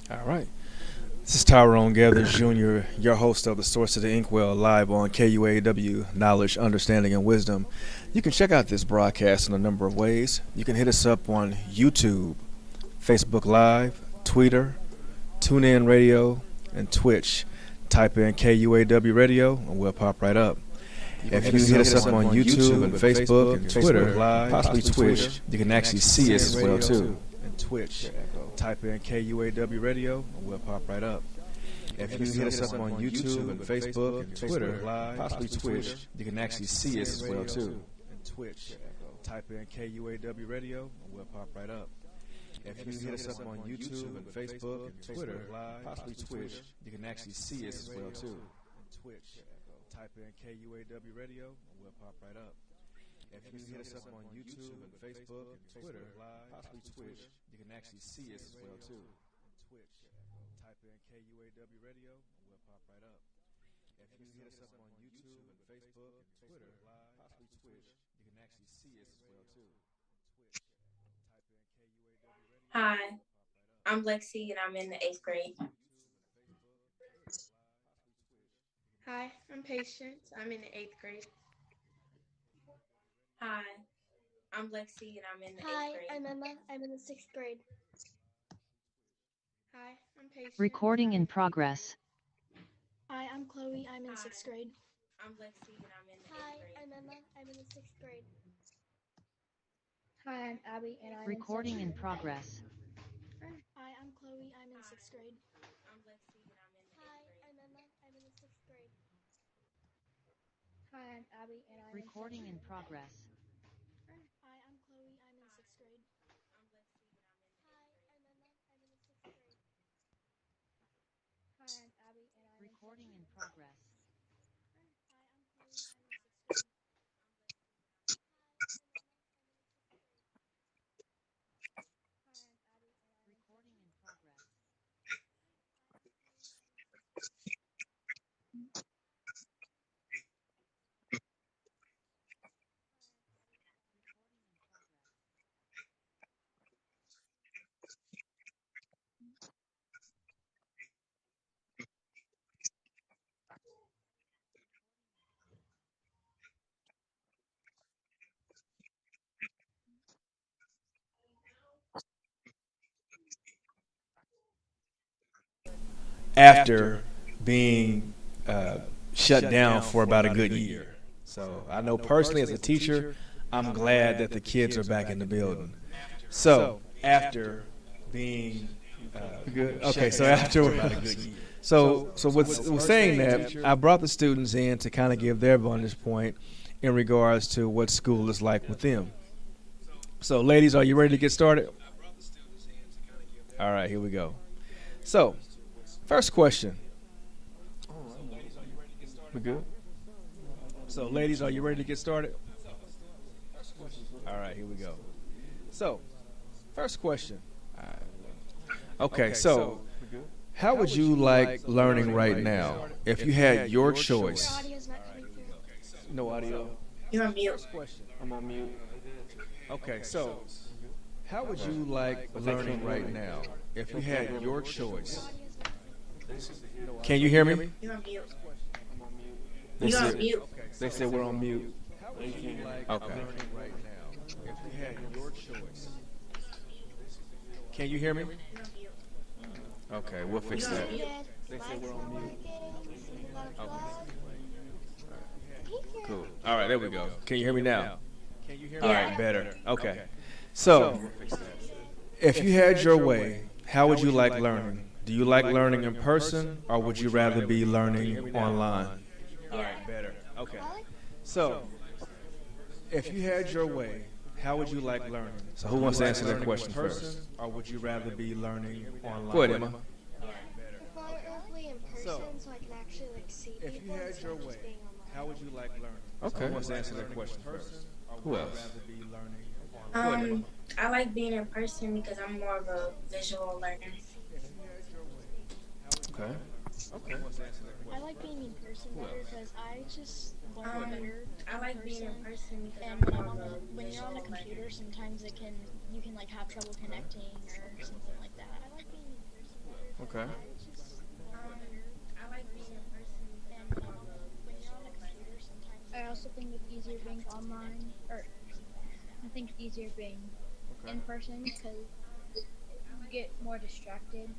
All right. This is Tyrone Gathers Jr., your host of the Source of the Inkwell, live on KUAW, Knowledge, Understanding, and Wisdom. You can check out this broadcast in a number of ways. You can hit us up on YouTube, Facebook Live, Twitter, TuneIn Radio, and Twitch. Type in KUAW Radio, and we'll pop right up. If you hit us up on YouTube and Facebook and Twitter, possibly Twitch, you can actually see us as well too. And Twitch, type in KUAW Radio, and we'll pop right up. If you hit us up on YouTube and Facebook and Twitter, possibly Twitch, you can actually see us as well too. And Twitch, type in KUAW Radio, and we'll pop right up. If you hit us up on YouTube and Facebook and Twitter, possibly Twitch, you can actually see us as well too. And Twitch, type in KUAW Radio, and we'll pop right up. If you hit us up on YouTube and Facebook and Twitter, possibly Twitch, you can actually see us as well too. And Twitch, type in KUAW Radio, and we'll pop right up. If you hit us up on YouTube and Facebook and Twitter, possibly Twitch, you can actually see us as well too. Twitch, type in KUAW Radio. Hi, I'm Lexi and I'm in the 8th grade. Hi, I'm Patience. I'm in the 8th grade. Hi, I'm Lexi and I'm in the 8th Hi, grade. I'm Emma. I'm in the 6th grade. Hi, I'm Patience. Recording in progress. Hi, I'm Chloe. I'm in Hi. 6th grade. I'm Lexi and I'm in the 8th Hi, grade. I'm Emma. I'm in the 6th grade. Hi, I'm Abby, and I'm Recording in in 7th grade. progress. Hi, I'm Chloe. I'm in 6th grade. I'm Lexi and I'm in the 8th Hi, grade. I'm Emma. I'm in the 6th grade. Hi, I'm Abby, and I'm Recording in progress. Hi, I'm Chloe. I'm in 6th grade. I'm Lexi and I'm in the 8th Hi, grade. I'm Emma. I'm in the 6th grade. Hi, I'm Abby, and I'm Recording in progress. Hi, I'm Chloe. I'm in 6th grade. Recording in progress. After being shut down for about a good year. So I know personally as a teacher, I'm glad that the kids are back in the building. So after being good, okay. So after about a good year. So what's saying that I brought the students in to kind of give their vantage point in regards to what school is like with them. So ladies, are you ready to get started? All right, here we go. So first question. We good? So, ladies, are you ready to get started? All right, here we go. So, first question. Okay, so how would you like learning right now if you had your choice? Audio's not coming through. No audio. You're on mute. I'm on mute. Okay, so how would you like learning right now if you had your choice? Can you hear me? You're on mute. They You're on said, mute. they said we're on mute. How would you like learning right now if you had your choice? Can you hear me? You're on mute. Okay, we'll fix that. They said we're on mute. Cool. All right, there we go. Can you hear me now? All Yeah. right, better. Okay. So, if you had your way, how would you like learning? Do you like learning in person, or would you rather be learning online? All right, better. Okay. So, if you had your way, how would you like learning? So, who wants to answer that question first? Or would you rather be learning online? Go ahead, Emma. Preferably in person, so I can actually see people. If you had instead your of just way, being online. how would you like learning? Okay. So who wants to answer that question first? Who else? I like being in person because I'm more of a visual learner. Okay. Okay. I like being in person better because I just learn better. I like being in person because And I'm when more I'm of on a when you're on visual the learner. computer, sometimes you can like have trouble connecting or something like that. I like being in person better Okay. I like being in person because And I'm more of a when you're on visual a learner. computer, sometimes I also think it's easier being online, or I think it's easier being Okay. in person because you get more distracted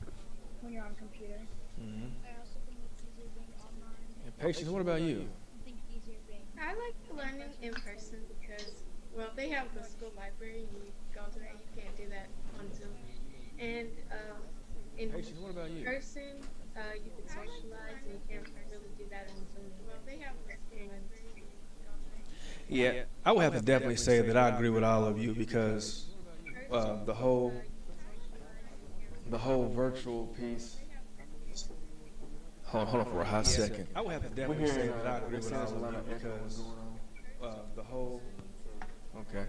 when you're on a computer. Mm-hmm. I also think it's easier being online. And Patience, what about you? I think it's easier being I like in learning person in because person because, well, they have the school library. You go to that. You can't do that on Zoom. And in Patience, what about you? person, you can socialize, and you can't really do that on Zoom. Well, they have the school library. You go to that. Yeah, I would have to definitely say that I agree with all of you because Person, the whole you can socialize, and you can't the really whole do that on virtual Zoom. Well, piece. they have the school library. You Hold on for a hot second. I would have to We're definitely say hearing, that I agree they with say all there's a of lot you of echoing because going on. the whole. Okay.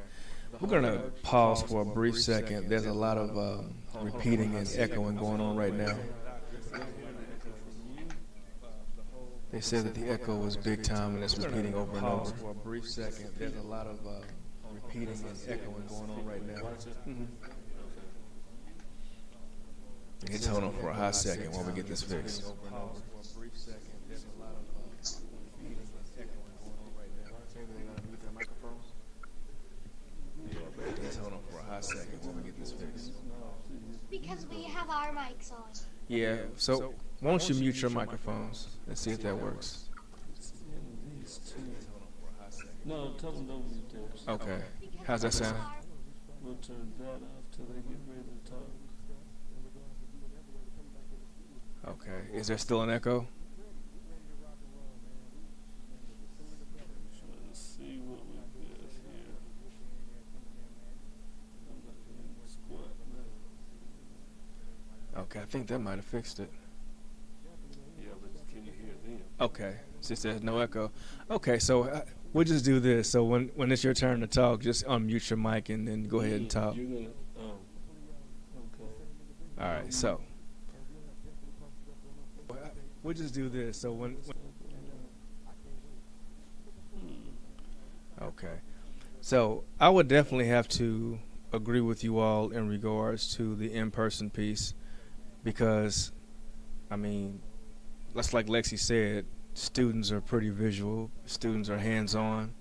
We're gonna pause for a brief second. There's a lot of repeating and echoing going on right now. They said that the echo was big time and it's repeating over and over. For a brief second, there's a lot of repeating and echoing going on right now. Just hold on for a hot second while we get this fixed. Just hold on for a hot second while we get this fixed. because we have our mics on. Yeah, so why don't you mute your microphones and see if that works? No, tell them don't mute theirs. Okay. How's that sound? We'll turn that off till they get ready to talk. Okay. Is there still an echo? Trying to see what we got here. I'm not hearing squat now. Okay, I think that might have fixed it. Yeah, but can you hear them? Okay, since there's no echo. Okay, so we'll just do this. So when it's your turn to talk, just unmute your mic and then go ahead and talk. You're gonna, okay. All right, so we'll just do this. So when okay, so I would definitely have to agree with you all in regards to the in-person piece because, I mean, that's like Lexi said, students are pretty visual, students are hands-on,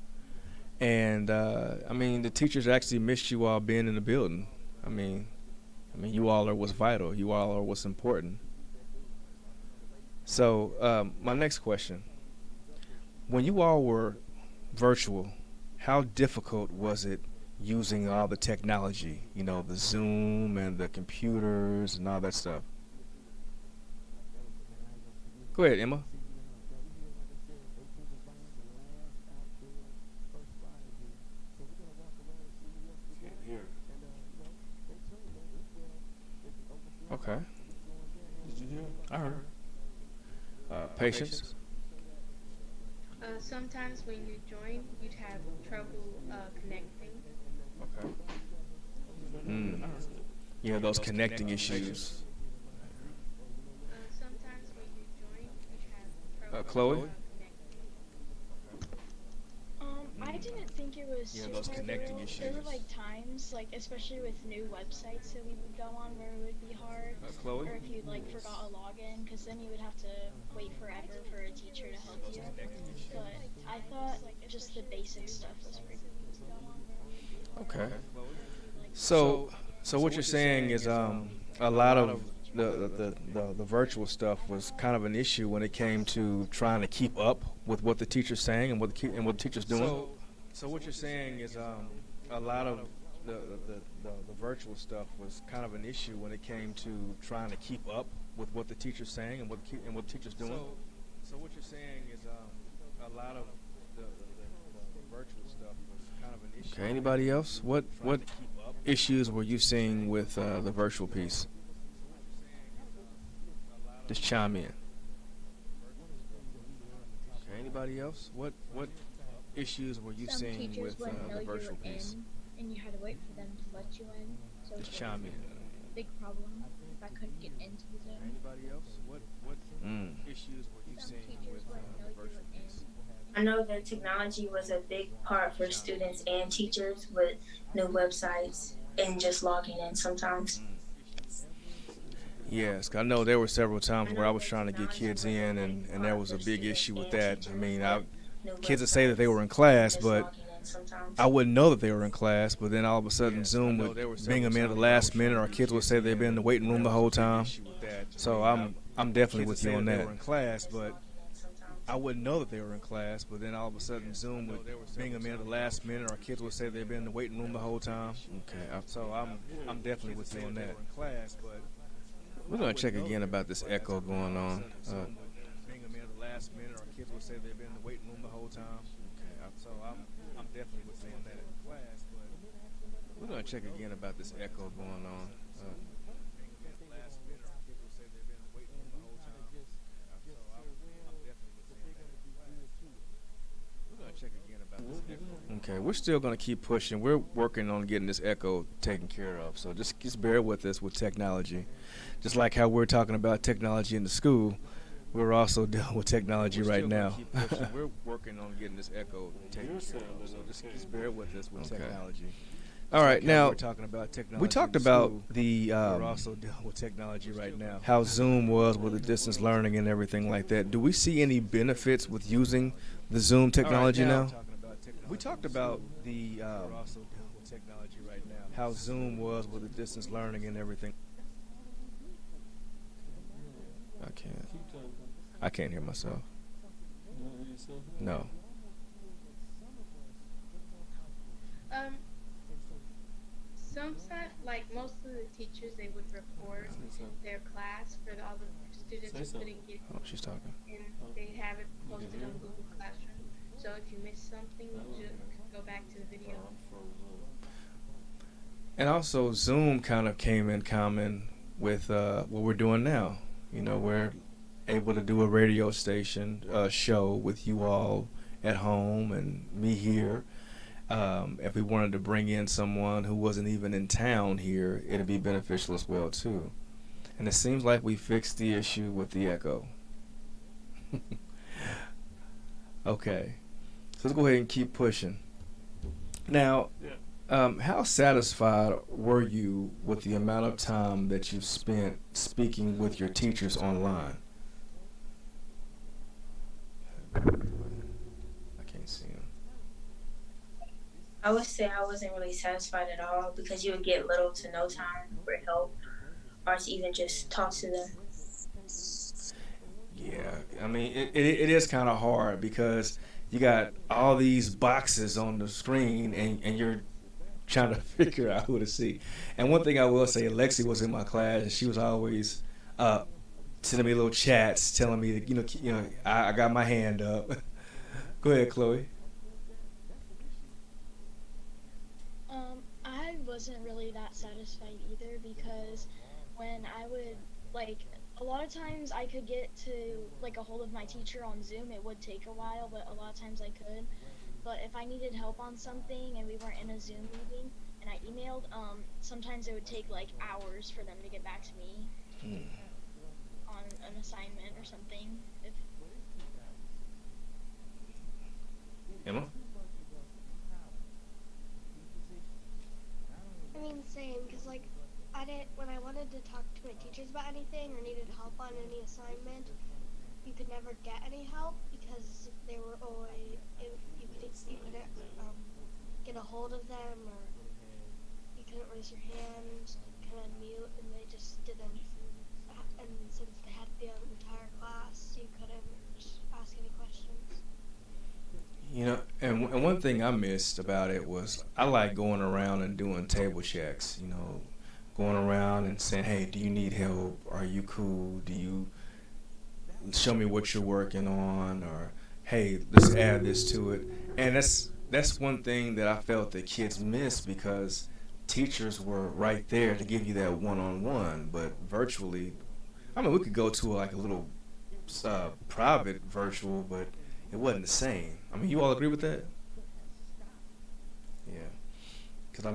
and I mean, the teachers actually missed you all being in the building. I mean, you all are what's vital. You all are what's important. So my next question, when you all were virtual, how difficult was it using all the technology, you know, the Zoom and the computers and all that stuff? Go ahead, Emma. Can't hear. Okay, Did you hear? I heard. Patience. Sometimes when you join, you'd have trouble connecting. Okay. Yeah, those connecting issues. Sometimes when you join, you'd have trouble Chloe? connecting. I didn't think it was Yeah, super those connecting difficult. There were issues. like times, like especially with new websites that we would go on where it would be hard. Chloe? Or if you like forgot a login, because then you would have to wait forever for a teacher to help you. But I thought just the basic stuff was pretty easy to go on where it would be hard. Okay. So what you're saying is a lot of the virtual stuff was kind of an issue when it came to trying to keep up with what the teacher's saying and what the teacher's doing. So what you're saying is a lot of the virtual stuff was kind of an issue when it came to trying to keep up with what the teacher's saying and what the teacher's doing. So what you're saying is a lot of the virtual stuff was kind of an issue. Okay. Anybody else? What issues were you seeing with the virtual piece? Just chime in. Okay. Anybody else? What issues were you Some seeing teachers with wouldn't know the you were virtual piece? in, and you had to wait for them to let you in. So it Just was chime in. a big problem if I couldn't get into the Zoom. Anybody else? What issues were you Some seeing teachers with wouldn't know the you virtual were piece? I know that technology was a big part for students and teachers with new websites and just logging in sometimes. Yes, I know there were several times where I was trying to get kids in, and there was a big issue with that. I mean, kids would say that they were in class, but I wouldn't know that they were in class. But then all of a sudden, Zoom would bring them in at the last minute, or kids would say they've been in the waiting room the whole time. So I'm definitely with you on that. They were in class, but I wouldn't know that they were in class. But then all of a sudden, Zoom would bring them in at the last minute, or kids would say they've been in the waiting room the whole time. Okay, so I'm definitely with you on that. We're gonna check again about this echo going on. Bring them in at the last minute, or kids will say they've been in the waiting room the whole time. Okay, so I'm definitely with you on that. We're gonna check again about this echo going on. Okay, we're still going to keep pushing. We're working on getting this echo taken care of. So just bear with us with technology. Just like how we're talking about technology in the school, we're also dealing with technology right now. We're working on getting this echo taken care of. So just bear with us with technology. All right, now we talked about the we're also dealing with technology right now. How Zoom was with the distance learning and everything like that. Do we see any benefits with using the Zoom technology now? We talked about the we're also dealing with technology right now. How Zoom was with the distance learning and everything. I can't hear myself. No. Sometimes, like most of the teachers, they would record their class for all the students who couldn't get Oh, she's talking. and they'd have it posted on Google Classroom. So if you missed something, you just go back to the video. And also, Zoom kind of came in common with what we're doing now. You know, we're able to do a radio station show with you all at home and me here. If we wanted to bring in someone who wasn't even in town here, it'd be beneficial as well too. And it seems like we fixed the issue with the echo. Okay, so let's go ahead and keep pushing. Now, how satisfied were you with the amount of time that you've spent speaking with your teachers online? I can't see him. I would say I wasn't really satisfied at all because you would get little to no time for help or to even just talk to them. Yeah, I mean, it is kind of hard because you got all these boxes on the screen and you're trying to figure out who to see. And one thing I will say, Lexi was in my class and she was always sending me little chats telling me that, I got my hand up. Go ahead, Chloe. I wasn't really that satisfied either because when I would, a lot of times I could get to, a hold of my teacher on Zoom. It would take a while, but a lot of times I could. But if I needed help on something and we weren't in a Zoom meeting and I emailed, sometimes it would take, hours for them to get back to me on an assignment or something. Emma? I mean, same, because, when I wanted to talk to my teachers about anything or needed help on any assignment, you could never get any help because they were always, you couldn't get a hold of them, or you couldn't raise your hand, kind of mute, and they just didn't, and since they had the entire class, you couldn't ask any questions. And one thing I missed about it was I like going around and doing table checks, going around and saying, hey, do you need help? Are you cool? Do you show me what you're working on? Or, hey, let's add this to it. And that's one thing that I felt that kids missed because teachers were right there to give you that one-on-one, but virtually, we could go to a little private virtual, but it wasn't the same. You all agree with that? Yeah. Because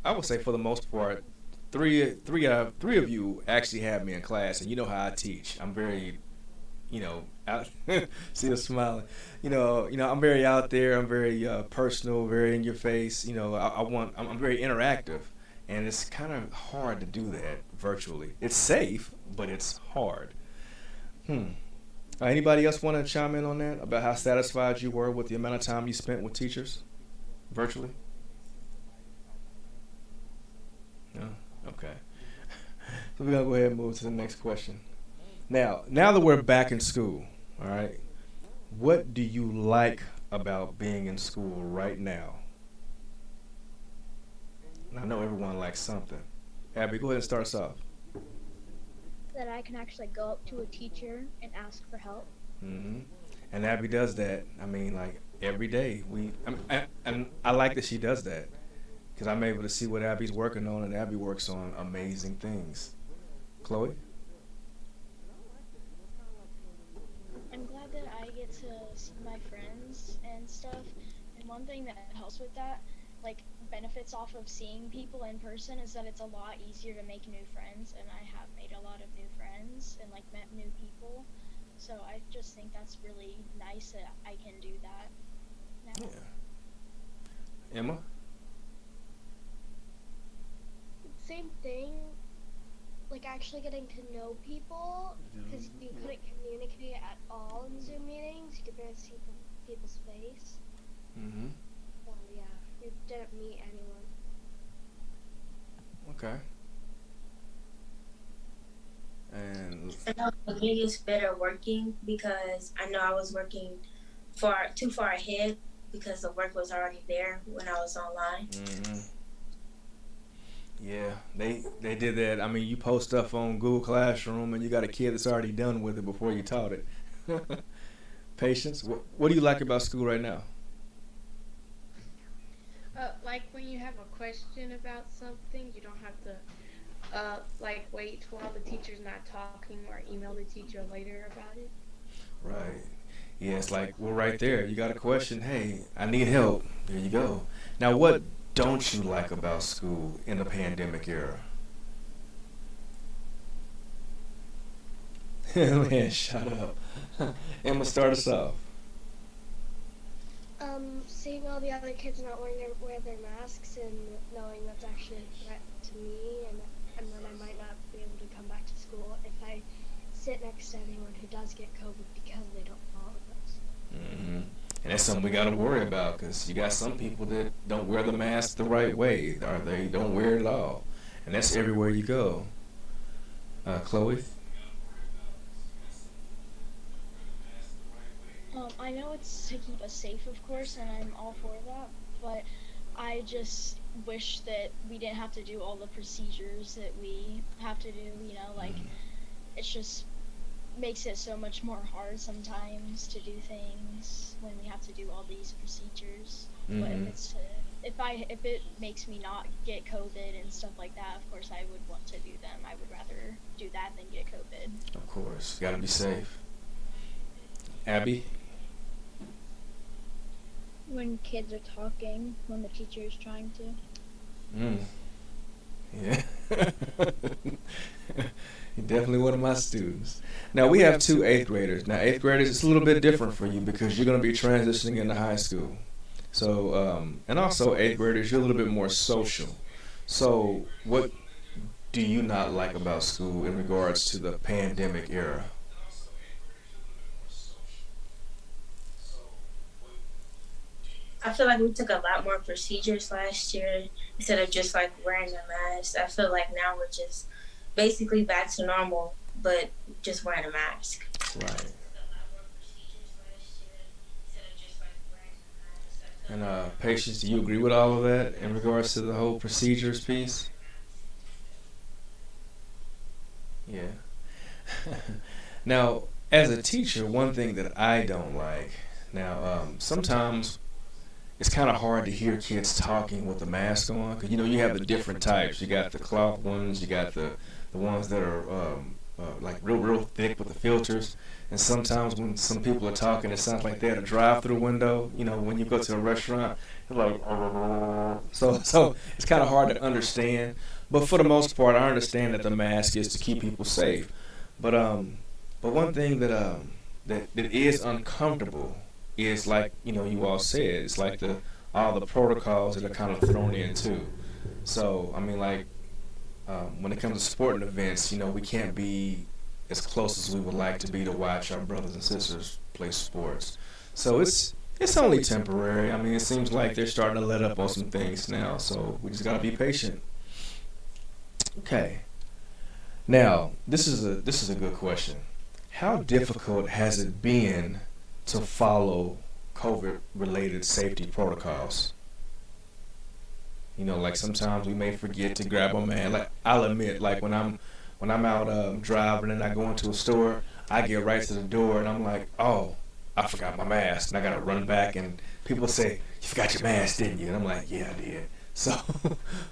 I would say for the most part, three of you actually have me in class, and you know how I teach. I'm very, out. See us smiling. I'm very out there. I'm very personal, very in your face. I'm very interactive, and it's kind of hard to do that virtually. It's safe, but it's hard. Hmm. Anybody else want to chime in on that about how satisfied you were with the amount of time you spent with teachers virtually? No. Okay. So we're gonna go ahead and move to the next question. Now that we're back in school, all right, what do you like about being in school right now? And I know everyone likes something. Abby, go ahead and start us off. That I can actually go up to a teacher and ask for help. Hmm. And Abby does that. I mean, like every day. And I like that she does that because I'm able to see what Abby's working on, and Abby works on amazing things. Chloe? I'm glad that I get to see my friends and stuff. And one thing that helps with that, like benefits off of seeing people in person, is that it's a lot easier to make new friends. And I have made a lot of new friends and like met new people. So I just think that's really nice that I can do that now. Yeah. Emma? Same thing. Like actually getting to know people, because you couldn't communicate at all in Zoom meetings. You could barely see people's face. Mm-hmm. So yeah, you didn't meet anyone. Okay. And And I was getting better working because I know I was working too far ahead because the work was already there when I was online. hmm, yeah, they did that. I mean, you post stuff on Google Classroom, and you got a kid that's already done with it before you taught it. Patience. What do you like about school right now? Like when you have a question about something, you don't have to like wait while the teacher's not talking or email the teacher later about it. Right. Yeah, it's like, well, right there, you got a question. Hey, I need help. There you go. Now, what don't you like about school in the pandemic era? Man, shut up. Emma, start us off. Seeing all the other kids not wear their masks and knowing that's actually a threat to me, and then I might not be able to come back to school if I sit next to anyone who does get COVID because they don't follow those. Hmm. And that's something we got to worry about because you got some people that don't wear the mask the right way, or they don't wear it at all. And that's everywhere you go. Chloe? I know it's to keep us safe, of course, and I'm all for that, but I just wish that we didn't have to do all the procedures that we have to do, like, it's just makes it so much more hard sometimes to do things when we have to do all these procedures. But if it makes me not get COVID and stuff like that, of course I would want to do them. I would rather do that than get COVID. Of course. Got to be safe. Abby? When kids are talking, when the teacher is trying to. Mm. Yeah. You're definitely one of my students. Now, we have two eighth graders. Now, eighth graders, it's a little bit different for you because you're going to be transitioning into high school. So, and also eighth graders, you're a little bit more social. So, what do you not like about school in regards to the pandemic era? I feel like we took a lot more procedures last year instead of just like wearing a mask. I feel like now we're just basically back to normal, but just wearing a mask. Right. And Patience, do you agree with all of that in regards to the whole procedures piece? Yeah. Now, as a teacher, one thing that I don't like, sometimes it's kind of hard to hear kids talking with the mask on because you have the different types. You got the cloth ones, you got the ones that are like real thick with the filters, and sometimes when some people are talking, it sounds like they had a drive-through window. When you go to a restaurant, it's like so it's kind of hard to understand. But for the most part, I understand that the mask is to keep people safe. But one thing that is uncomfortable is like you all said, it's like all the protocols that are kind of thrown in too. So I mean, like when it comes to sporting events, we can't be as close as we would like to be to watch our brothers and sisters play sports. So it's only temporary. I mean, it seems like they're starting to let up on some things now. So we just gotta be patient. Okay. Now, this is a good question. How difficult has it been to follow COVID related safety protocols? Like sometimes we may forget to grab a man. Like I'll admit, like when I'm out driving and I go into a store, I get right to the door and I'm like, oh, I forgot my mask, and I gotta run back and people say, you forgot your mask, didn't you? And I'm like, yeah, I did. So,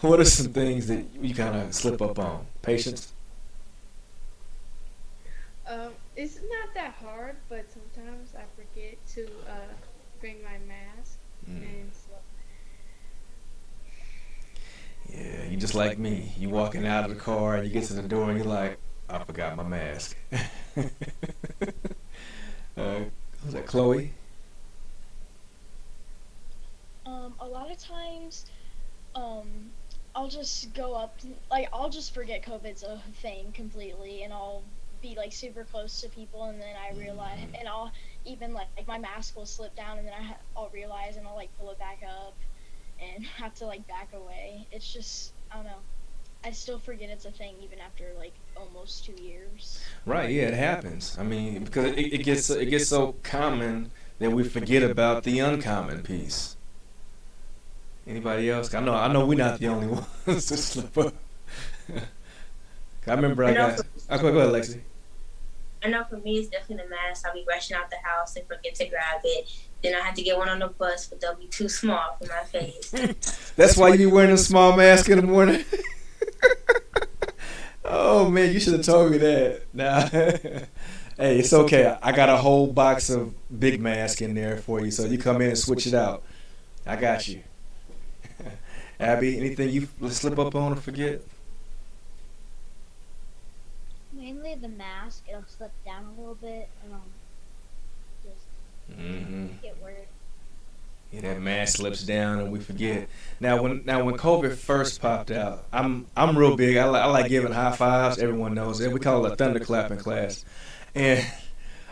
what are some things that you kind of slip up on? Patience. It's not that hard, but sometimes I forget to bring my mask, and so Yeah, you just like me. You walking out of the car and you get to the door and you're like, I forgot my mask. Was that Chloe? A lot of times, um, I'll just go up, like, I'll just forget COVID's a thing completely, and I'll be, like, super close to people, and then I realize, and I'll even, like my mask will slip down, and then I'll realize, and I'll, like, pull it back up, and have to, like, back away. It's just, I don't know. I still forget it's a thing even after, like, almost 2 years. Right, yeah, it happens. I mean, because it gets so common that we forget about the uncommon piece. Anybody else? I know we're not the only ones to slip up. I remember I I know got. Oh, go ahead, Lexi. I know for me it's definitely the mask. I'll be rushing out the house and forget to grab it. Then I have to get one on the bus, but they'll be too small for my face. That's why you be wearing a small mask in the morning. Oh man, you should have told me that. Nah. Hey, it's okay. I got a whole box of big mask in there for you, so you come in and switch it out. I got you. Abby, anything you slip up on or forget? Mainly the mask, it'll slip down a little bit and I'll just Mm-hmm. get worried. Yeah, that mask slips down and we forget. Now when COVID first popped out, I'm real big. I like giving high fives. Everyone knows it. We call it a thunderclap in class. And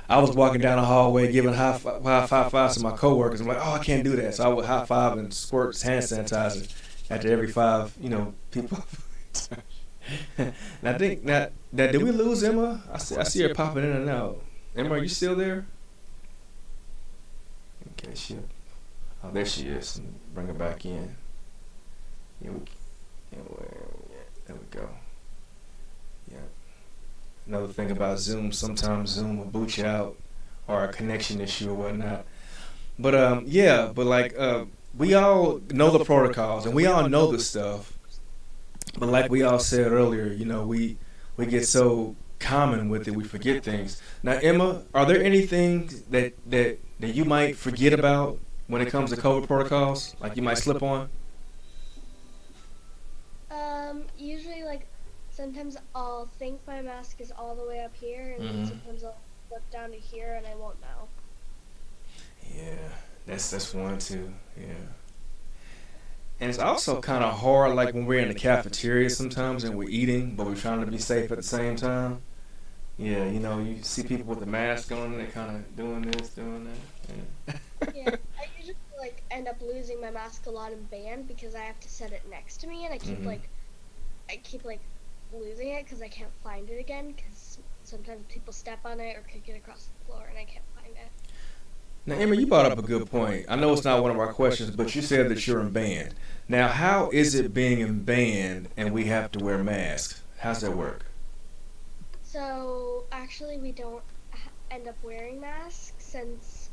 I was walking down the hallway giving high fives to my coworkers. I'm like, oh, I can't do that. So I would high five and squirt hand sanitizer after every five, people. And I think that did we lose Emma? I see her popping in and out. Emma, are you still there? Okay, oh, there she is. Bring her back in. There we go. Yeah. Another thing about Zoom, sometimes Zoom will boot you out or a connection issue or whatnot. But yeah, but like we all know the protocols and we all know the stuff. But like we all said earlier, we get so common with it, we forget things. Now, Emma, are there anything that you might forget about when it comes to COVID protocols? Like you might slip on? Usually, like, sometimes I'll think my mask is all the way up here, and then sometimes I'll look down to here and I won't know. Yeah, that's one too. Yeah. And it's also kind of hard, like when we're in the cafeteria sometimes and we're eating, but we're trying to be safe at the same time. Yeah, you see people with the mask on, they're kind of doing this, doing that. Yeah, I usually like end up losing my mask a lot in band because I have to set it next to me, and I keep like losing it because I can't find it again because sometimes people step on it or kick it across the floor and I can't find it. Now, Emma, you brought up a good point. I know it's not one of our questions, but you said that you're in band. Now, how is it being in band and we have to wear masks? How's that work? So actually, we don't end up wearing masks since,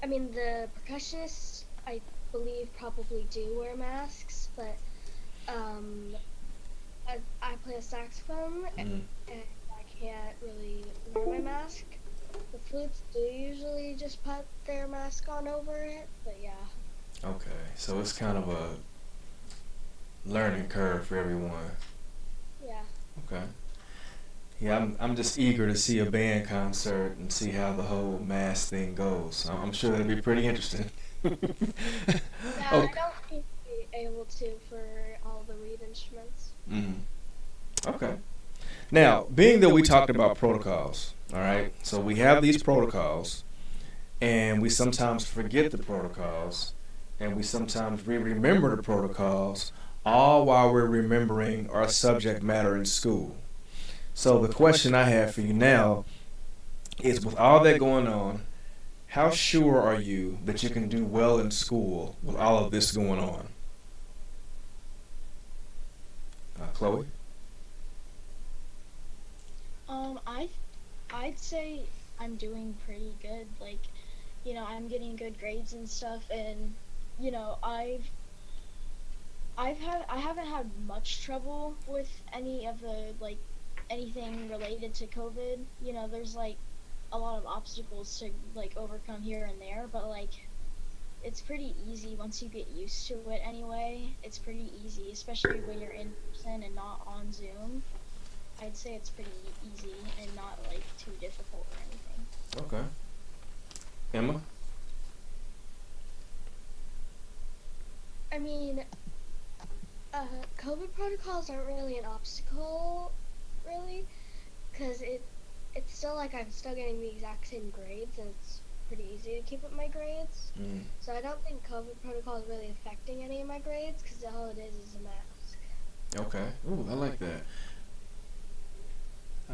I mean, the percussionists, I believe, probably do wear masks, but I play a saxophone and I can't really wear my mask. The flutes do usually just put their mask on over it, but yeah. Okay, so it's kind of a learning curve for everyone. Yeah. Okay. Yeah, I'm just eager to see a band concert and see how the whole mask thing goes. I'm sure that'll be pretty interesting. Yeah, I Okay. don't think we'll be able to for all the read instruments. Mm. Okay. Now, being that we talked about protocols, all right, so we have these protocols, and we sometimes forget the protocols, and we sometimes remember the protocols, all while we're remembering our subject matter in school. So the question I have for you now is, with all that going on, how sure are you that you can do well in school with all of this going on? Chloe? I I'd say I'm doing pretty good. Like, I'm getting good grades and stuff, and you know, I haven't had much trouble with any of the like anything related to COVID. There's like a lot of obstacles to like overcome here and there, but like it's pretty easy once you get used to it anyway. It's pretty easy, especially when you're in person and not on Zoom. I'd say it's pretty easy and not like too difficult or anything. Okay. Emma? I mean, COVID protocols aren't really an obstacle, really, because it's still like I'm still getting the exact same grades, and it's pretty easy to keep up my grades. Mm. So I don't think COVID protocol is really affecting any of my grades, because all it is a mask. Okay. Ooh, I like that.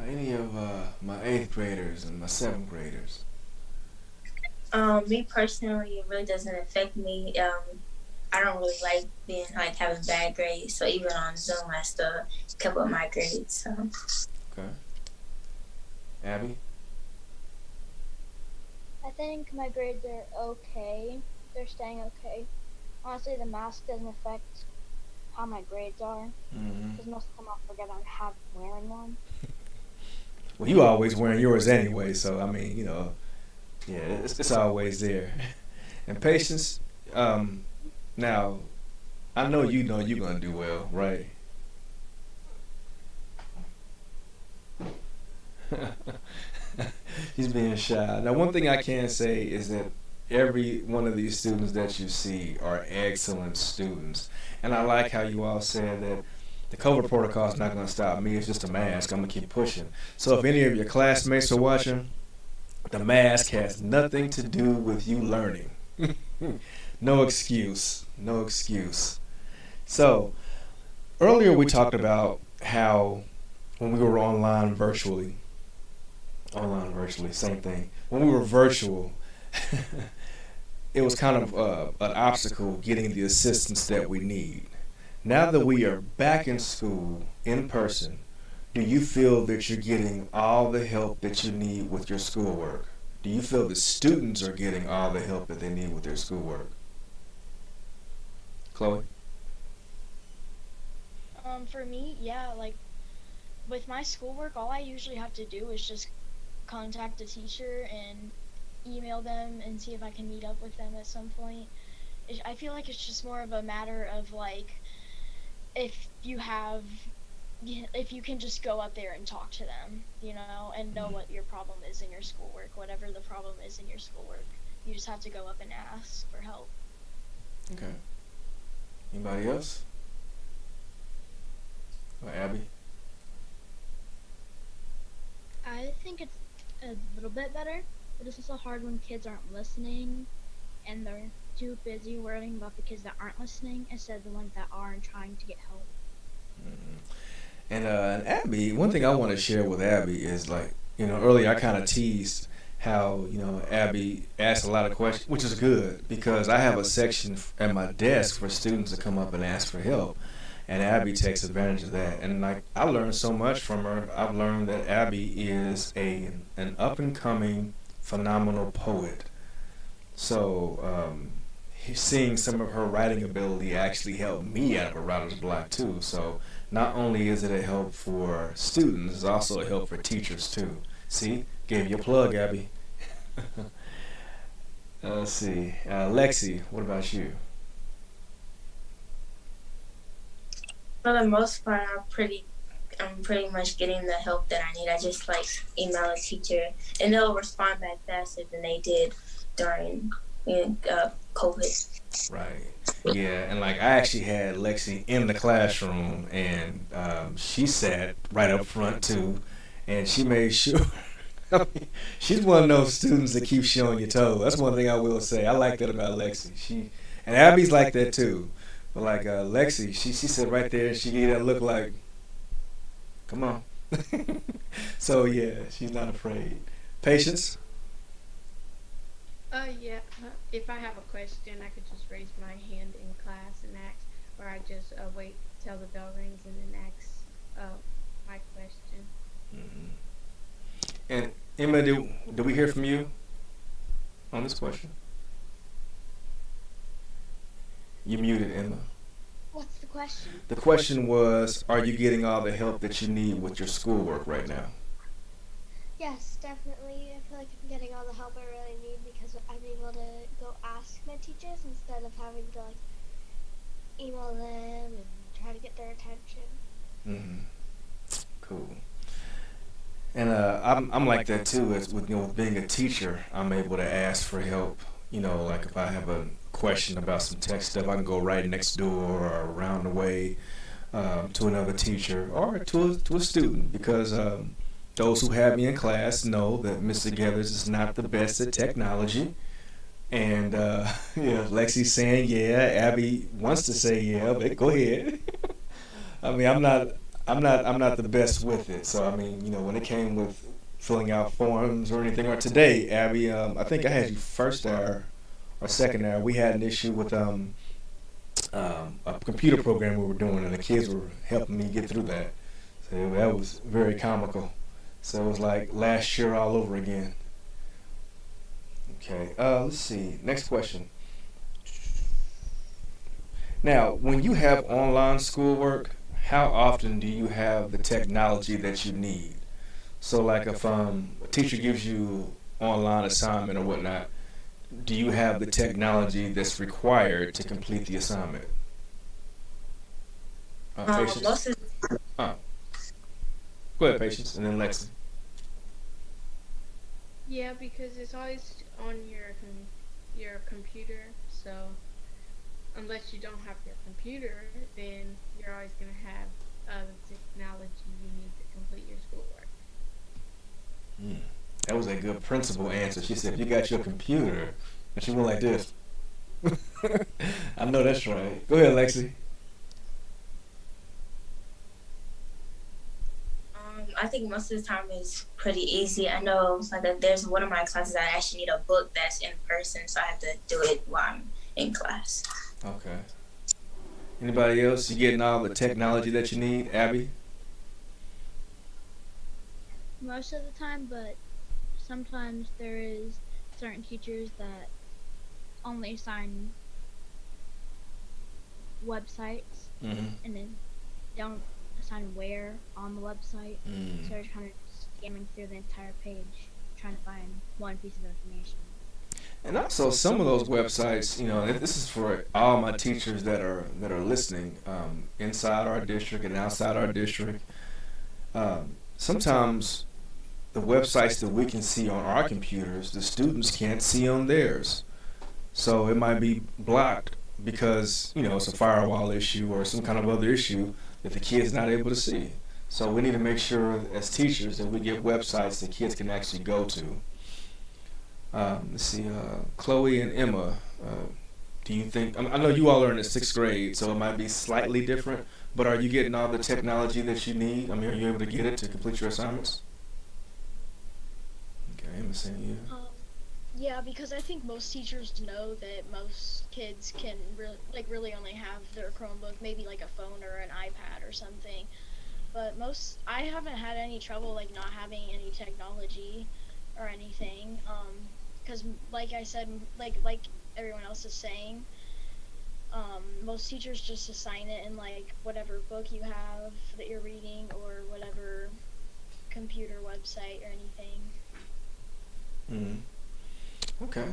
Any of my 8th graders and my 7th graders? Me personally, it really doesn't affect me. I don't really like being like having bad grades, so even on Zoom, I still kept up my grades. So. Okay. Abby? I think my grades are okay. They're staying okay. Honestly, the mask doesn't affect how my grades are, Mm-hmm. because most of the time I'll forget I'm wearing one. Well, you always wearing yours anyway, so I mean, yeah, it's always there. And patience, now, I know you're gonna do well, right? He's being shy. Now, one thing I can say is that every one of these students that you see are excellent students, and I like how you all said that the COVID protocol is not going to stop me. It's just a mask. I'm going to keep pushing. So if any of your classmates are watching, the mask has nothing to do with you learning. No excuse. No excuse. So earlier we talked about how when we were online virtually, same thing. When we were virtual, it was kind of an obstacle getting the assistance that we need. Now that we are back in school, in person, do you feel that you're getting all the help that you need with your schoolwork? Do you feel the students are getting all the help that they need with their schoolwork? Chloe? For me, yeah, like with my schoolwork, all I usually have to do is just contact a teacher and email them and see if I can meet up with them at some point. I feel like it's just more of a matter of like if you have if you can just go up there and talk to them, and know what your problem is in your schoolwork, whatever the problem is in your schoolwork. You just have to go up and ask for help. Okay. Anybody else? Or Abby? I think it's a little bit better, but it's also hard when kids aren't listening and they're too busy worrying about the kids that aren't listening instead of the ones that are and trying to get help. Mm-hmm. And Abby, one thing I want to share with Abby is like, earlier I kind of teased how, Abby asked a lot of questions, which is good because I have a section at my desk for students to come up and ask for help. And Abby takes advantage of that. And like I learned so much from her. I've learned that Abby is an up and coming phenomenal poet. So seeing some of her writing ability actually helped me out of a writer's block too. So not only is it a help for students, it's also a help for teachers too. See, gave you a plug, Abby. Let's see, Lexi, what about you? For the most part, I'm pretty much getting the help that I need. I just like email a teacher, and they'll respond back faster than they did during COVID. Right. Yeah, and like I actually had Lexi in the classroom, and she sat right up front too, and she made sure. I mean, she's one of those students that keeps showing your toes. That's one thing I will say. I like that about Lexi. She and Abby's like that too. But like Lexi, she sat right there and she gave that look like, come on. So yeah, she's not afraid. Patience. Yeah. If I have a question, I could just raise my hand in class and ask, or I just wait till the bell rings and then ask uh, my question. Hmm. And Emma, did we hear from you on this question? You muted, Emma. What's the question? The question was, are you getting all the help that you need with your schoolwork right now? Yes, definitely. I feel like I'm getting all the help I really need because I'm able to go ask my teachers instead of having to like email them and try to get their attention. Hmm. Cool. And I'm like that too. As with with being a teacher, I'm able to ask for help. Like if I have a question about some tech stuff, I can go right next door or around the way to another teacher or to a student because those who have me in class know that Mr. Gathers is not the best at technology. And yeah, Lexi's saying yeah. Abby wants to say yeah, but go ahead. I mean, I'm not the best with it. So I mean, when it came with filling out forms or anything, or today, Abby, I think I had you first hour or second hour. We had an issue with a computer program we were doing, and the kids were helping me get through that. So that was very comical. So it was like last year all over again. Okay, let's see. Next question. Now, when you have online schoolwork, how often do you have the technology that you need? So, like if a teacher gives you online assignment or whatnot, do you have the technology that's required to complete the assignment? Patience. Most of Uh, Go ahead, Patience, and then Lexi. Yeah, because it's always on your computer. So unless you don't have your computer, then you're always gonna have the technology you need to complete your schoolwork. Mm. That was a good principal answer. She said, "If you got your computer," and she went like this. I know that's right. Go ahead, Lexi. I think most of the time is pretty easy. I know like there's one of my classes I actually need a book that's in person, so I have to do it while I'm in class. Okay. Anybody else? You getting all the technology that you need, Abby? most of the time, but sometimes there is certain teachers that only assign websites Mm-hmm. and then don't assign where on the website. So Mm. they're kind of scamming through the entire page trying to find one piece of information. And also, some of those websites, this is for all my teachers that are listening, inside our district and outside our district. Sometimes the websites that we can see on our computers, the students can't see on theirs. So it might be blocked because it's a firewall issue or some kind of other issue that the kid's not able to see. So we need to make sure as teachers that we get websites that kids can actually go to. Let's see, Chloe and Emma. Do you think? I know you all are in the sixth grade, so it might be slightly different. But are you getting all the technology that you need? I mean, are you able to get it to complete your assignments? Okay, Emma saying yeah. Yeah, because I think most teachers know that most kids can really only have their Chromebook, maybe like a phone or an iPad or something. But I haven't had any trouble like not having any technology or anything. Because like I said, like everyone else is saying, most teachers just assign it in like whatever book you have that you're reading or whatever computer website or anything. Mm. Okay.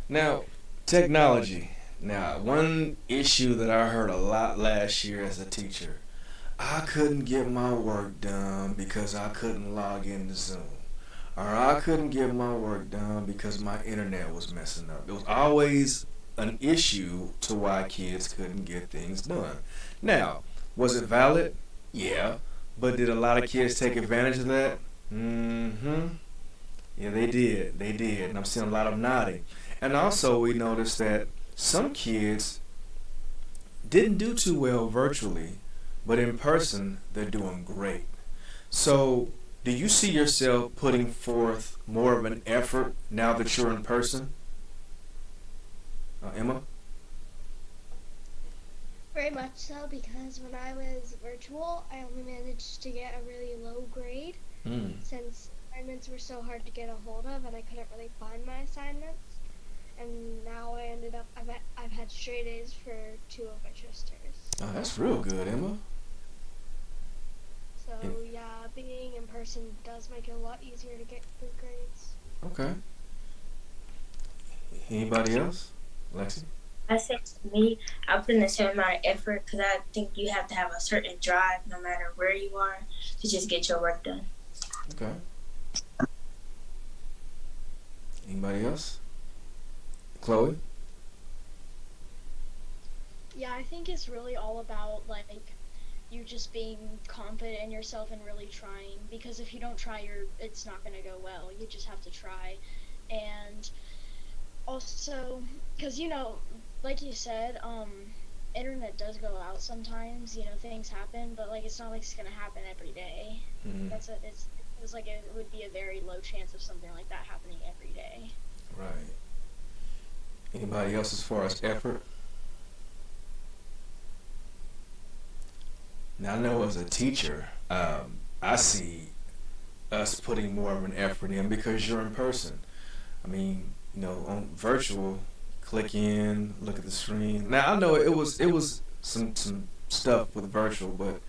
Now, technology. Now, one issue that I heard a lot last year as a teacher, I couldn't get my work done because I couldn't log into Zoom. or I couldn't get my work done because my internet was messing up. It was always an issue to why kids couldn't get things done. Now, was it valid? Yeah. But did a lot of kids take advantage of that? Mm-hmm. Yeah, they did. They did. And I'm seeing a lot of nodding. And also, we noticed that some kids didn't do too well virtually, but in person, they're doing great. So, do you see yourself putting forth more of an effort now that you're in person? Emma? Very much so, because when I was virtual, I only managed to get a really low grade Mm. since assignments were so hard to get a hold of and I couldn't really find my assignments. And now I've had straight A's for two of my tristers. Oh, that's real good, Emma. So Yeah. yeah, being in person does make it a lot easier to get good grades. Okay. Anybody else? Lexi? I say to me, I put in the same amount of effort because I think you have to have a certain drive no matter where you are to just get your work done. Okay. Anybody else? Chloe? Yeah, I think it's really all about like you just being confident in yourself and really trying, because if you don't try, it's not going to go well. You just have to try. And also, because like you said, internet does go out sometimes. Things happen, but like it's not like it's going to happen every day. Mm-hmm. It's like it would be a very low chance of something like that happening every day. Right. Anybody else as far as effort? Now, I know as a teacher, I see us putting more of an effort in because you're in person. I mean, on virtual, click in, look at the screen. Now, I know it was some stuff with virtual, but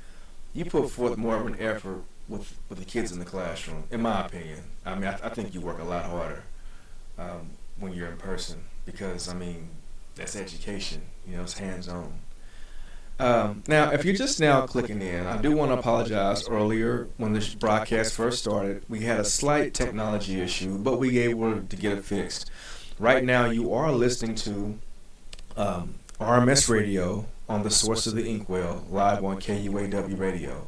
you put forth more of an effort with the kids in the classroom, in my opinion. I mean, I think you work a lot harder when you're in person because, I mean, that's education. It's hands-on. Now, if you're just now clicking in, I do want to apologize. Earlier, when this broadcast first started, we had a slight technology issue, but we were able to get it fixed. Right now, you are listening to RMS Radio on the source of the Inkwell, live on KUAW Radio.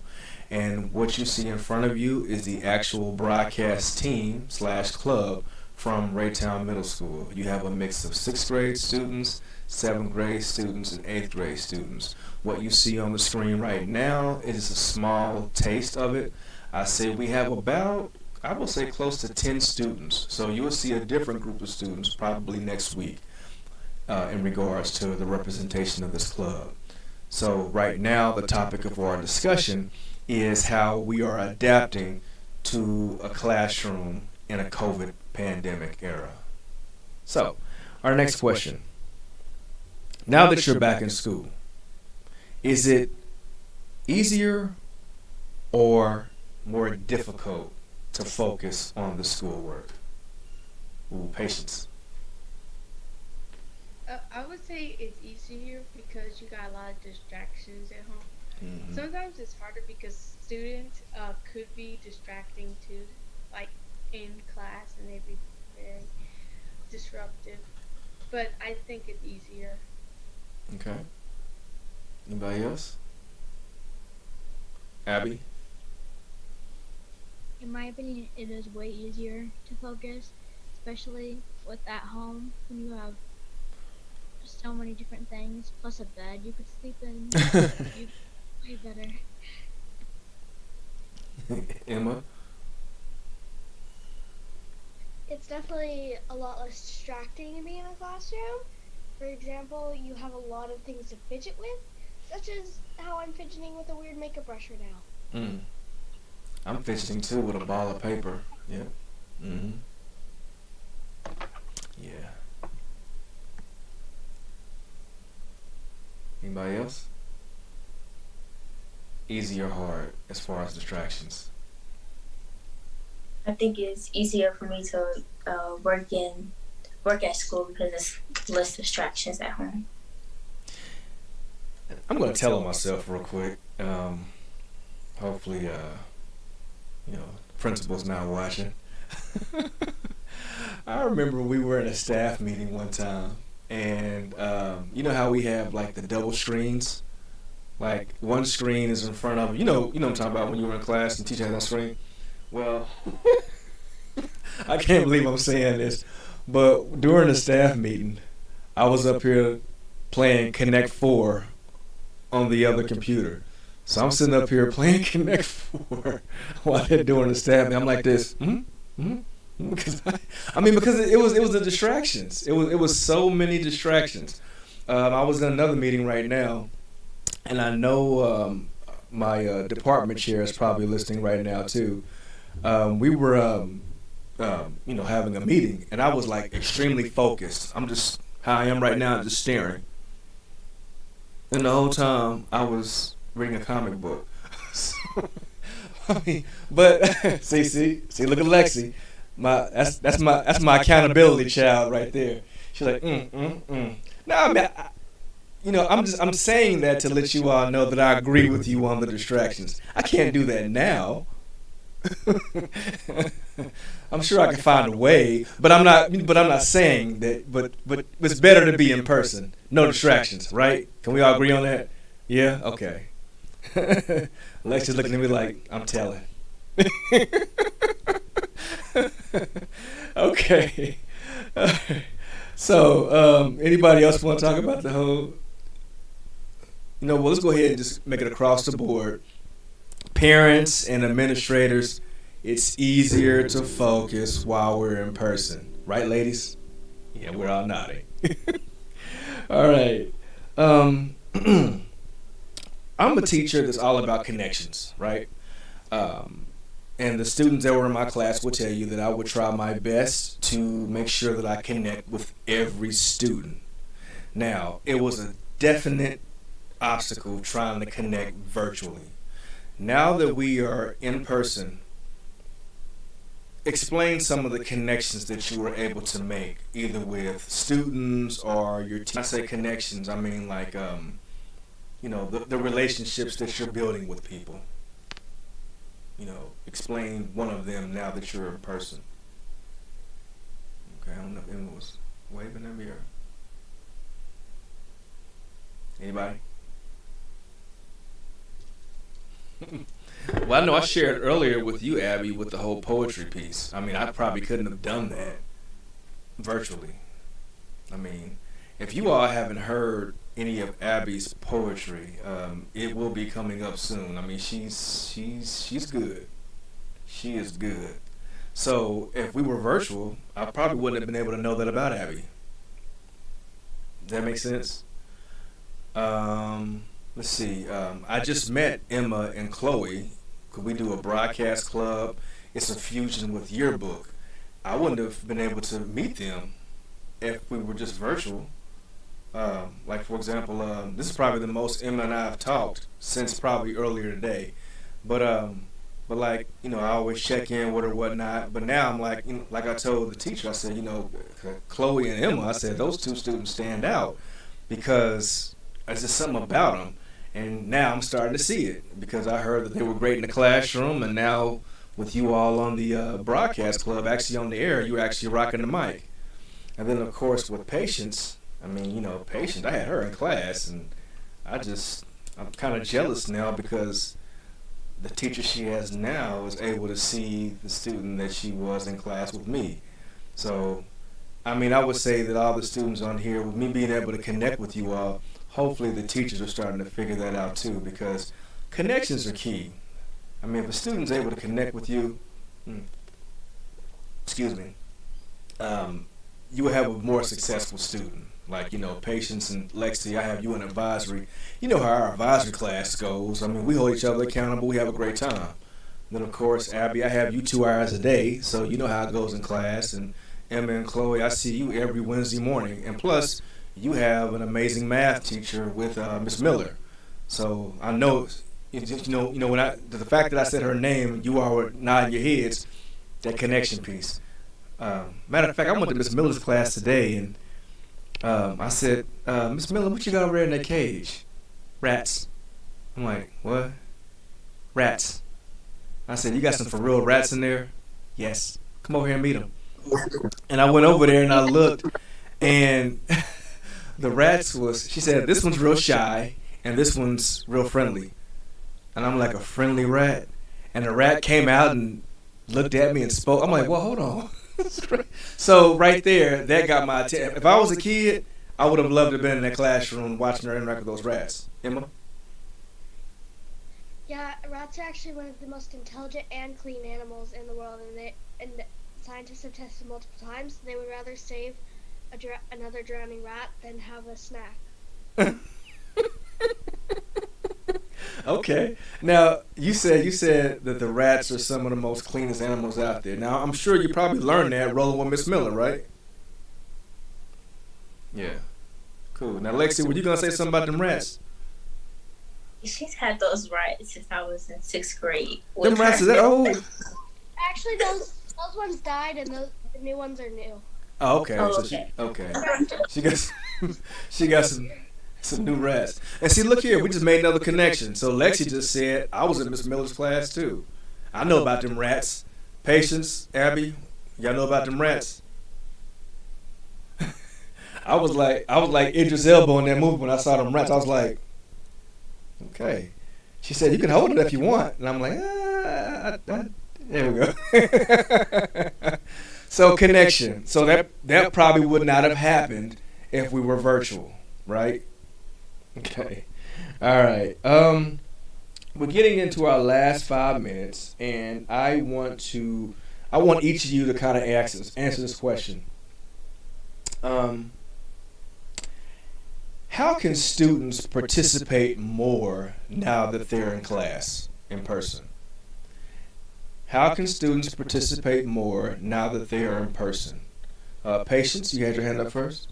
And what you see in front of you is the actual broadcast team / club from Raytown Middle School. You have a mix of 6th grade students, 7th grade students, and 8th grade students. What you see on the screen right now is a small taste of it. I say we have about, I will say close to 10 students. So you will see a different group of students probably next week in regards to the representation of this club. So right now the topic of our discussion is how we are adapting to a classroom in a COVID pandemic era. So, our next question. Now that you're back in school, is it easier or more difficult to focus on the schoolwork? Ooh, patience. I would say it's easier because you got a lot of distractions at home. Mm-hmm. Sometimes it's harder because students could be distracting too, like in class, and they'd be very disruptive. But I think it's easier. Okay. Anybody else? Abby? In my opinion, it is way easier to focus, especially with at home when you have so many different things, plus a bed you could sleep in. You way better. Emma? It's definitely a lot less distracting to be in a classroom. For example, you have a lot of things to fidget with, such as how I'm fidgeting with a weird makeup brusher now. Mm. I'm fidgeting too with a ball of paper. Yeah. Mm-hmm. Yeah. Anybody else? Easy or hard as far as distractions? I think it's easier for me to work at school because there's less distractions at home. I'm going to tell on myself real quick. Hopefully, principal's not watching. I remember we were in a staff meeting one time, and you know how we have like the double screens. Like one screen is in front of you know what I'm talking about when you were in class and teacher had that screen. Well, I can't believe I'm saying this, but during the staff meeting, I was up here playing Connect Four on the other computer. So I'm sitting up here playing Connect Four while they're doing the staff meeting. I'm like this. Because because it was the distractions. It was so many distractions. I was in another meeting right now, and I know my department chair is probably listening right now too. We were having a meeting, and I was like extremely focused. I'm just how I am right now, just staring. And the whole time I was reading a comic book. So, but see, look at Lexi. That's my accountability child right there. She's like, No, I mean, I'm saying that to let you all know that I agree with you on the distractions. I can't do that now. I'm sure I can find a way, but I'm not saying that. But it's better to be in person. No distractions, right? Can we all agree on that? Yeah. Okay. Lexi's looking at me like I'm telling. Okay. So, anybody else want to talk about the whole? Well, let's go ahead and just make it across the board. Parents and administrators, it's easier to focus while we're in person, right, ladies? Yeah, we're all nodding. All right. I'm a teacher that's all about connections, right? And the students that were in my class will tell you that I would try my best to make sure that I connect with every student. Now, it was a definite obstacle trying to connect virtually. Now that we are in person, explain some of the connections that you were able to make, either with students or your team. When I say connections, I mean like, the relationships that you're building with people. Explain one of them now that you're in person. Okay, I don't know if anyone was waving at me or anybody? Well, I know I shared earlier with you, Abby, with the whole poetry piece. I mean, I probably couldn't have done that virtually. I mean, if you all haven't heard any of Abby's poetry, it will be coming up soon. I mean, she's good. She is good. So if we were virtual, I probably wouldn't have been able to know that about Abby. Does that make sense? Let's see. I just met Emma and Chloe. Could we do a broadcast club? It's a fusion with Yearbook. I wouldn't have been able to meet them if we were just virtual. Like for example, this is probably the most Emma and I have talked since probably earlier today. But like I always check in with her whatnot. But now I'm like, like I told the teacher, I said, Chloe and Emma, I said those two students stand out because there's just something about them. And now I'm starting to see it because I heard that they were great in the classroom, and now with you all on the broadcast club, actually on the air, you're actually rocking the mic. And then of course with Patience, I mean, Patience, I had her in class, and I'm kind of jealous now because the teacher she has now is able to see the student that she was in class with me. So, I mean, I would say that all the students on here, with me being able to connect with you all, hopefully the teachers are starting to figure that out too, because connections are key. I mean, if a student's able to connect with you, you will have a more successful student. Like, Patience and Lexi, I have you in advisory. You know how our advisory class goes. I mean, we hold each other accountable. We have a great time. Then, of course, Abby, I have you 2 hours a day, so you know how it goes in class. And Emma and Chloe, I see you every Wednesday morning. And plus, you have an amazing math teacher with Miss Miller. So I know, the fact that I said her name, you all were nodding your heads, that connection piece. Matter of fact, I went to Miss Miller's class today, and I said, Miss Miller, what you got over there in that cage? Rats. I'm like, what? Rats. I said, you got some for real rats in there? Yes. Come over here and meet him. And I went over there and I looked, and the rats was. She said this one's real shy, and this one's real friendly. And I'm like, a friendly rat. And the rat came out and looked at me and spoke. I'm like, well, hold on. So right there, that got my attention. If I was a kid, I would have loved to have been in that classroom watching her interact with those rats. Emma? Yeah, rats are actually one of the most intelligent and clean animals in the world, and scientists have tested multiple times. They would rather save another drowning rat than have a snack. Okay. Now, you said that the rats are some of the most cleanest animals out there. Now, I'm sure you probably learned that rolling with Miss Miller, right? Yeah. Cool. Now, Lexi, were you going to say something about them rats? She's had those rats since I was in 6th grade. Them rats, is that old? Actually, those ones died, and the new ones are new. Oh, okay. Oh, So okay. She got some new rats. And see, look here, we just made another connection. So Lexi just said, I was in Miss Miller's class too. I know about them rats. Patience, Abby, y'all know about them rats. I was like Idris Elba in that movie when I saw them rats. I was like, okay. She said, you can hold it if you want. And I'm like, there we go. So connection. So that probably would not have happened if we were virtual, right? Okay. All right. We're getting into our last 5 minutes, and I want each of you to kind of answer this question. How can students participate more now that they're in class in person? How can students participate more now that they are in person? Patience, you had your hand up first.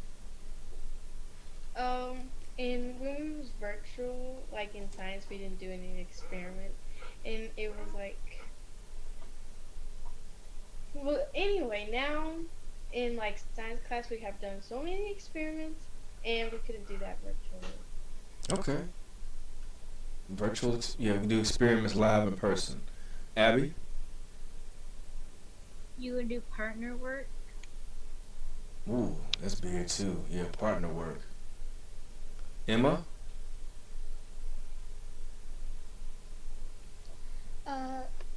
And when we was virtual, like in science, we didn't do any experiment, and it was like, well, anyway, now in like science class, we have done so many experiments, and we couldn't do that virtually. Okay. Virtual, yeah, we can do experiments live in person. Abby? You can do partner work. Ooh, that's big too. Yeah, partner work. Emma?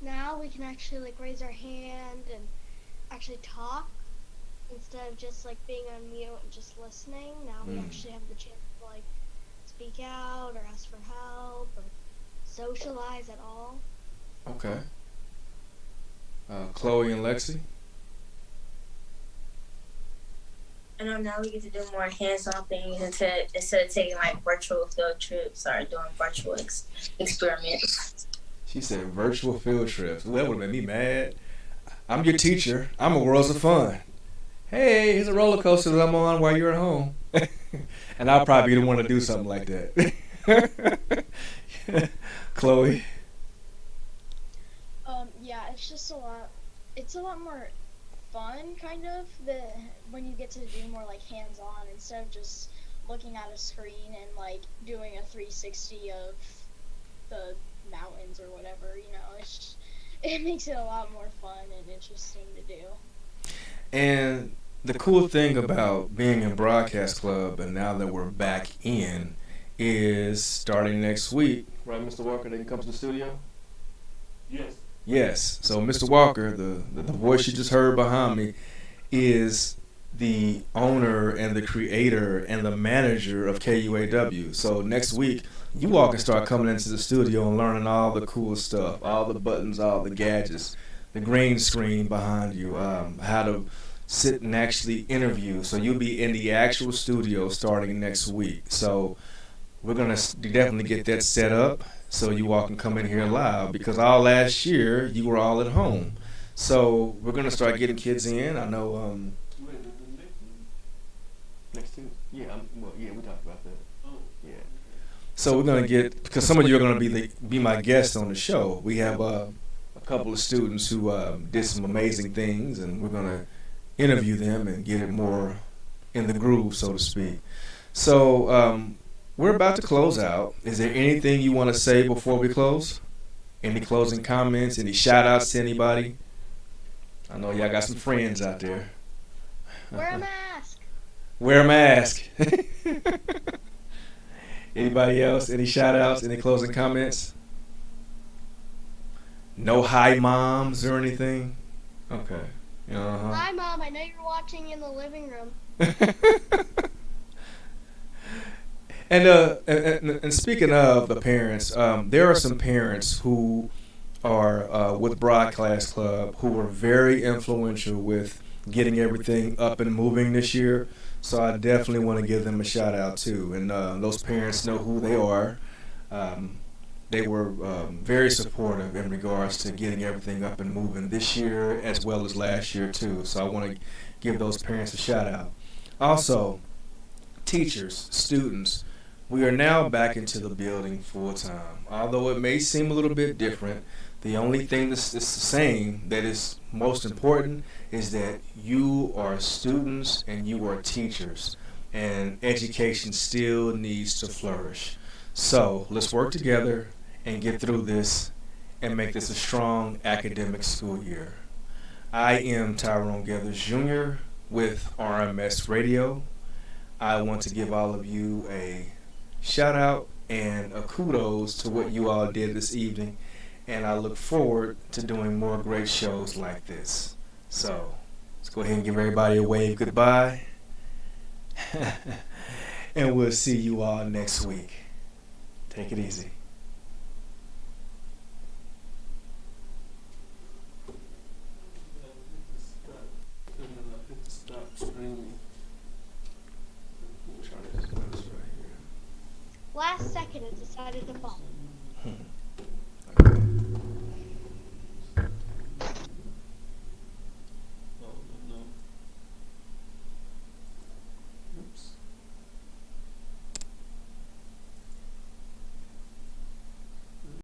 Now we can actually like raise our hand and actually talk instead of just like being on mute and just listening. Now we actually have the chance to like speak out or ask for help or socialize at all. Okay. Chloe and Lexi? I know now we get to do more hands-on things instead of taking like virtual field trips or doing virtual experiments. She said virtual field trips. Well, that would have made me mad. I'm your teacher. I'm a worlds of fun. Hey, here's a roller coaster that I'm on while you're at home. And I'll probably want to do something like that. Chloe? Yeah, it's just it's a lot more fun, kind of, when you get to do more like hands-on instead of just looking at a screen and like doing a 360 of the mountains or whatever, it makes it a lot more fun and interesting to do. And the cool thing about being in Broadcast Club and now that we're back in is starting next week, right, Mr. Walker, they can come to the studio? Yes. Yes. So Mr. Walker, the voice you just heard behind me, is the owner and the creator and the manager of KUAW. So next week, you all can start coming into the studio and learning all the cool stuff, all the buttons, all the gadgets, the green screen behind you, how to sit and actually interview. So you'll be in the actual studio starting next week. So we're going to definitely get that set up so you all can come in here live, because all last year you were all at home. So we're going to start getting kids in. I know next Tuesday. Yeah, we talked about that. Yeah. So we're going to get, because some of you are going to be my guests on the show. We have a couple of students who did some amazing things, and we're going to interview them and get it more in the groove, so to speak. So we're about to close out. Is there anything you want to say before we close? Any closing comments? Any shout outs to anybody? I know y'all got some friends out there. Wear a mask. Wear a mask. Anybody else? Any shout outs? Any closing comments? No hi moms or anything? Okay. Hi, Mom. I know you're watching in the living room. And speaking of the parents, there are some parents who are with Broadcast Club who were very influential with getting everything up and moving this year. So I definitely want to give them a shout out too. And those parents know who they are. Um, they were very supportive in regards to getting everything up and moving this year as well as last year too. So I want to give those parents a shout out. Also, teachers, students, we are now back into the building full time. Although it may seem a little bit different, the only thing that's the same that is most important is that you are students and you are teachers, and education still needs to flourish. So let's work together and get through this and make this a strong academic school year. I am Tyrone Gathers Jr. with RMS Radio. I want to give all of you a shout out and a kudos to what you all did this evening. And I look forward to doing more great shows like this. So let's go ahead and give everybody a wave goodbye. And we'll see you all next week. Take it easy. Hit the stop streaming. Try this right here. Last second, it decided to fall.